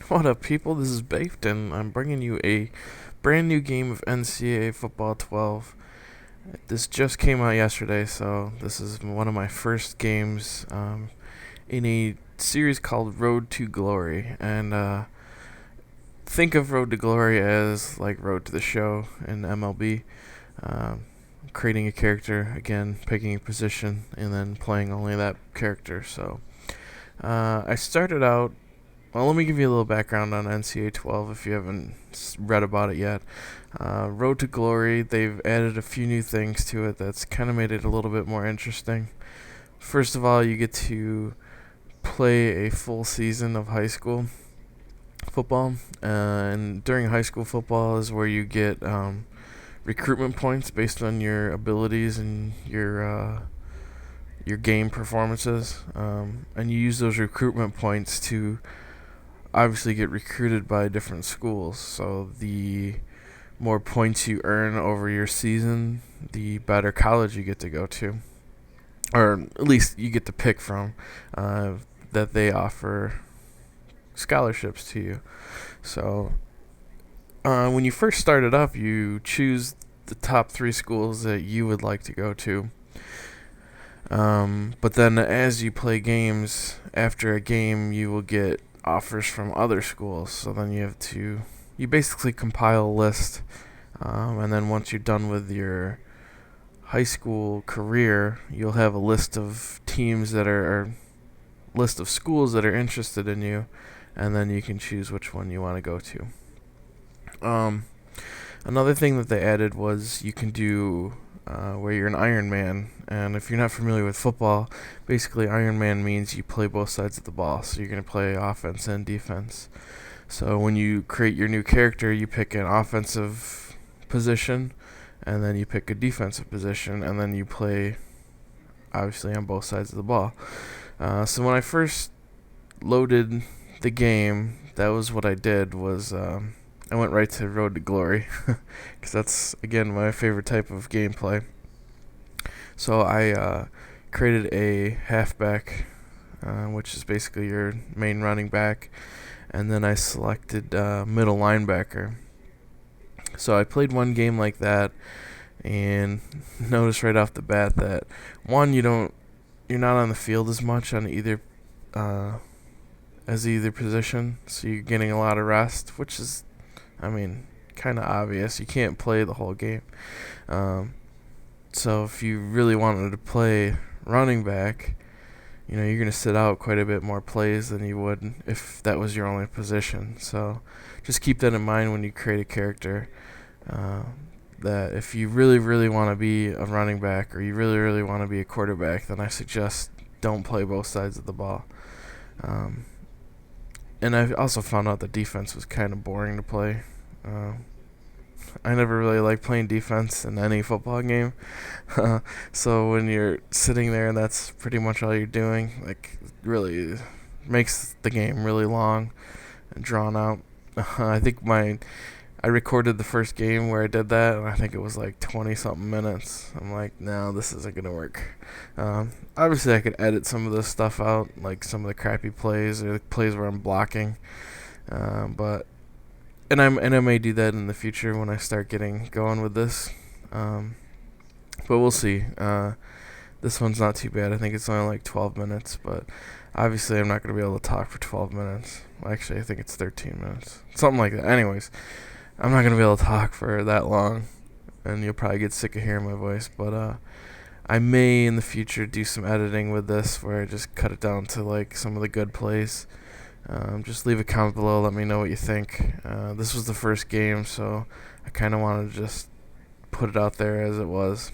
What up, people? This is Baefed, and I'm bringing you a brand new game of NCAA Football 12. This just came out yesterday, so this is one of my first games in a series called Road to Glory. And think of Road to Glory as like Road to the Show in MLB. Um, Creating a character, again, picking a position, and then playing only that character. So I started out. Well, let me give you a little background on NCAA 12 if you haven't read about it yet. Road to Glory, they've added a few new things to it that's kind of made it a little bit more interesting. First of all, you get to play a full season of high school football, and during high school football is where you get recruitment points based on your abilities and your game performances, and you use those recruitment points to obviously get recruited by different schools. So the more points you earn over your season, the better college you get to go to, or at least you get to pick from, that they offer scholarships to you. So when you first started up, you choose the top three schools that you would like to go to. But then as you play games, after a game, you will get offers from other schools. So then you basically compile a list. And then once you're done with your high school career, you'll have a list of teams or list of schools that are interested in you. And then you can choose which one you want to go to. Another thing that they added was you can do where you're an Iron Man. And if you're not familiar with football, basically Iron Man means you play both sides of the ball. So you're going to play offense and defense. So when you create your new character, you pick an offensive position, and then you pick a defensive position, and then you play, obviously, on both sides of the ball. So when I first loaded the game, that was what I did, was I went right to Road to Glory, because that's, again, my favorite type of gameplay. So I created a halfback, which is basically your main running back, and then I selected middle linebacker. So I played one game like that, and noticed right off the bat that one, you're not on the field as much on either position, so you're getting a lot of rest, which is, kind of obvious. You can't play the whole game. So if you really wanted to play running back, you're going to sit out quite a bit more plays than you would if that was your only position. So just keep that in mind when you create a character, that if you really, really want to be a running back or you really, really want to be a quarterback, then I suggest don't play both sides of the ball. And I also found out that defense was kind of boring to play. I never really liked playing defense in any football game. So when you're sitting there and that's pretty much all you're doing, like, really makes the game really long and drawn out. I think I recorded the first game where I did that, and I think it was like 20 something minutes. I'm like, no, this isn't gonna work. Obviously, I could edit some of this stuff out, like some of the crappy plays or the plays where I'm blocking. But I may do that in the future when I start getting going with this. But we'll see. This one's not too bad. I think it's only like 12 minutes, but obviously I'm not going to be able to talk for 12 minutes. Well, actually, I think it's 13 minutes. Something like that. Anyways, I'm not going to be able to talk for that long, and you'll probably get sick of hearing my voice, but I may in the future do some editing with this where I just cut it down to like some of the good plays. Just leave a comment below. Let me know what you think. This was the first game, so I kind of wanted to just put it out there as it was.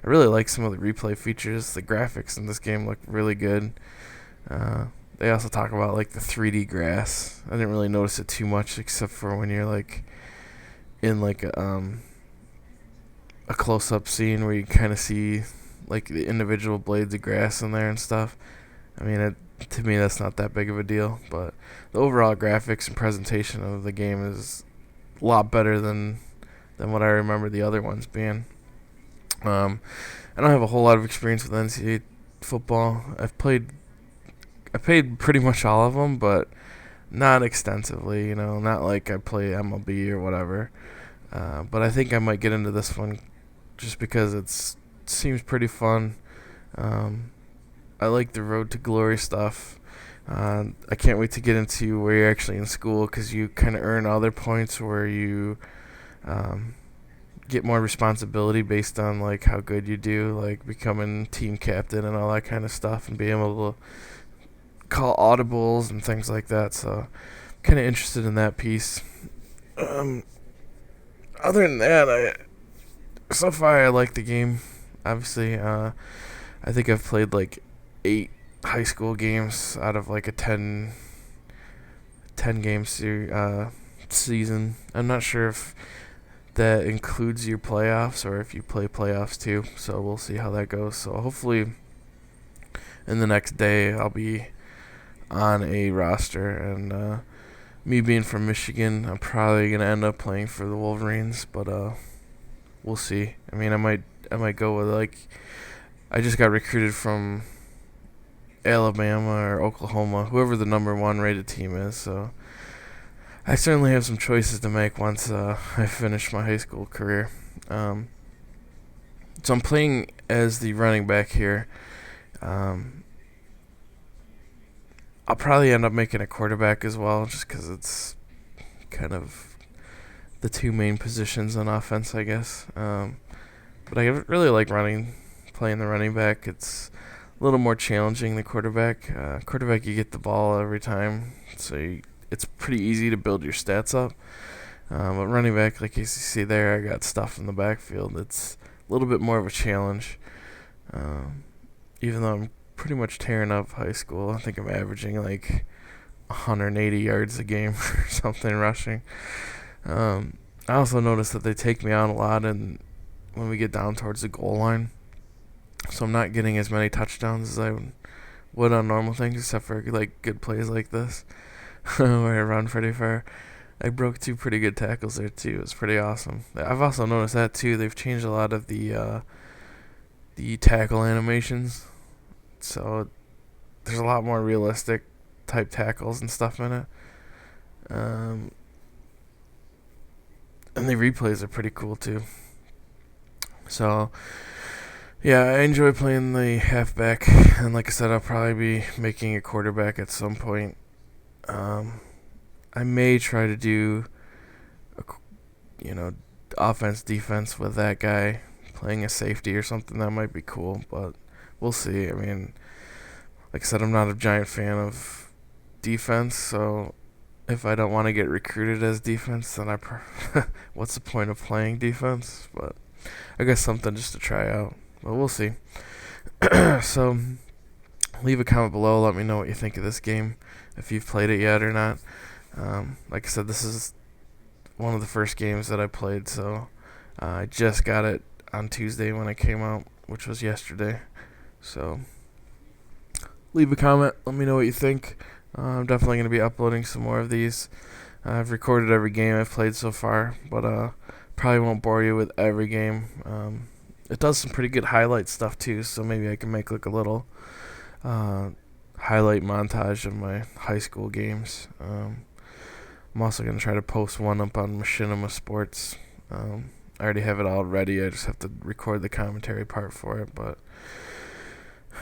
I really like some of the replay features. The graphics in this game look really good. They also talk about like the 3D grass. I didn't really notice it too much, except for when you're like in like a close-up scene where you kind of see like the individual blades of grass in there and stuff. To me, that's not that big of a deal, but the overall graphics and presentation of the game is a lot better than what I remember the other ones being. I don't have a whole lot of experience with NCAA football. I played pretty much all of them, but not extensively, not like I play MLB or whatever. But I think I might get into this one just because it seems pretty fun. Um, I like the Road to Glory stuff. I can't wait to get into where you're actually in school because you kind of earn other points where you um, get more responsibility based on like how good you do, like becoming team captain and all that kind of stuff, and being able to call audibles and things like that. So, kind of interested in that piece. Um, Other than that, so far I like the game. Obviously, I think I've played like 8 high school games out of like a 10 game season. I'm not sure if that includes your playoffs or if you play playoffs too. So we'll see how that goes. So hopefully in the next day I'll be on a roster, and me being from Michigan, I'm probably gonna end up playing for the Wolverines, but we'll see. I mean, I might go with like I just got recruited from Alabama or Oklahoma, whoever the number 1 rated team is. So I certainly have some choices to make once I finish my high school career. So I'm playing as the running back here. I'll probably end up making a quarterback as well, just because it's kind of the 2 main positions on offense, I guess. But I really like playing the running back. It's a little more challenging than quarterback. Quarterback, you get the ball every time, so it's pretty easy to build your stats up. But running back, like you see there, I got stuff in the backfield. It's a little bit more of a challenge. Even though I'm pretty much tearing up high school, I think I'm averaging like 180 yards a game or something rushing. I also noticed that they take me out a lot, and when we get down towards the goal line, so I'm not getting as many touchdowns as I would on normal things, except for like good plays like this where I run pretty far. I broke 2 pretty good tackles there too. It was pretty awesome. I've also noticed that too. They've changed a lot of the tackle animations, so there's a lot more realistic type tackles and stuff in it. And the replays are pretty cool too. So yeah, I enjoy playing the halfback, and like I said, I'll probably be making a quarterback at some point. I may try to do, offense, defense with that guy playing a safety or something. That might be cool, but we'll see. I mean, like I said, I'm not a giant fan of defense, so if I don't want to get recruited as defense, then what's the point of playing defense? But I guess something just to try out. But we'll see. So leave a comment below. Let me know what you think of this game, if you've played it yet or not. Like I said, this is one of the first games that I played, so I just got it on Tuesday when it came out, which was yesterday. So leave a comment. Let me know what you think. I'm definitely going to be uploading some more of these. I've recorded every game I've played so far, but probably won't bore you with every game. It does some pretty good highlight stuff too, so maybe I can make like a little highlight montage of my high school games. I'm also going to try to post one up on Machinima Sports. I already have it all ready. I just have to record the commentary part for it.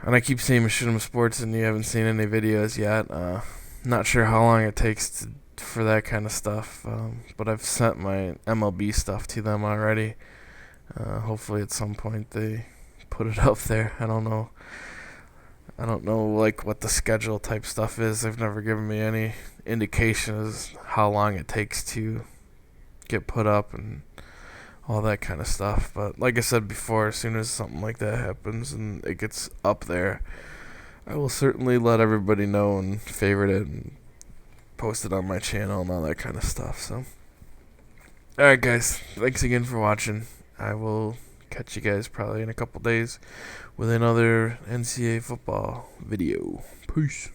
And I keep saying Machinima Sports, and you haven't seen any videos yet. Not sure how long it takes for that kind of stuff. But I've sent my MLB stuff to them already. Hopefully at some point they put it up there. I don't know like what the schedule type stuff is. They've never given me any indication as how long it takes to get put up and all that kind of stuff. But like I said before, as soon as something like that happens and it gets up there, I will certainly let everybody know and favorite it and post it on my channel and all that kind of stuff. So alright guys, thanks again for watching. I will catch you guys probably in a couple days with another NCAA football video. Peace.